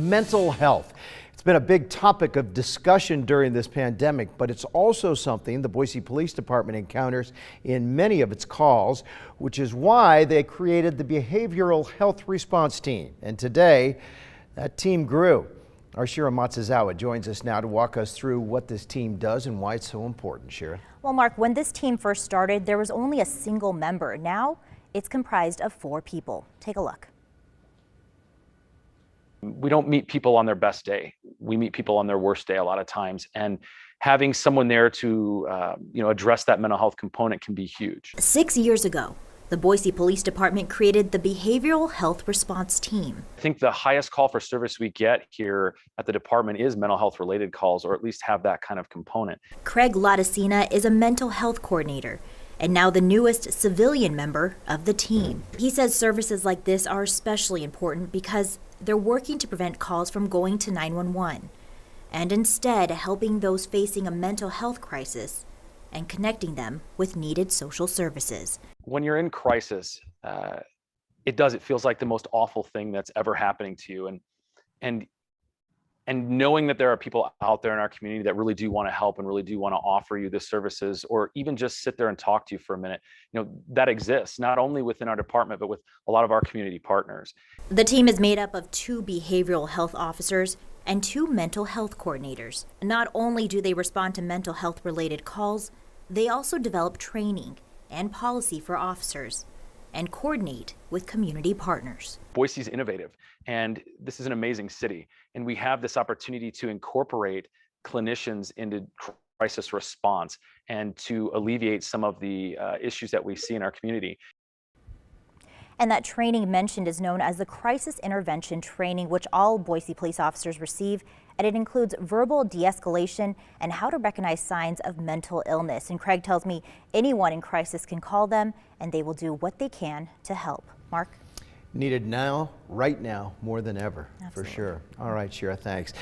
Mental health. It's been a big topic of discussion during this pandemic, but it's also something the Boise Police Department encounters in many of its calls, which is why they created the Behavioral Health Response Team. And today, that team grew. Our Shira Matsuzawa joins us now to walk us through what this team does and why it's so important. Shira. Well, Mark, when this team first started, there was only a single member. Now it's comprised of 4 people. Take a look. We don't meet people on their best day. We meet people on their worst day a lot of times. And having someone there to address that mental health component can be huge. 6 years ago, the Boise Police Department created the Behavioral Health Response Team. I think the highest call for service we get here at the department is mental health related calls, or at least have that kind of component. Craig Latticina is a mental health coordinator and now the newest civilian member of the team. He says services like this are especially important because they're working to prevent calls from going to 911 and instead helping those facing a mental health crisis and connecting them with needed social services. When you're in crisis, it feels like the most awful thing that's ever happening to you. And knowing that there are people out there in our community that really do want to help and really do want to offer you the services, or even just sit there and talk to you for a minute, that exists not only within our department, but with a lot of our community partners. The team is made up of 2 behavioral health officers and 2 mental health coordinators. Not only do they respond to mental health related calls, they also develop training and policy for officers and coordinate with community partners. Boise's innovative, and this is an amazing city, and we have this opportunity to incorporate clinicians into crisis response and to alleviate some of the issues that we see in our community. And that training mentioned is known as the Crisis Intervention Training, which all Boise police officers receive, and it includes verbal de-escalation and how to recognize signs of mental illness. And Craig tells me anyone in crisis can call them, and they will do what they can to help. Mark? Needed now, right now, more than ever. Absolutely. For sure. All right, Shira, thanks.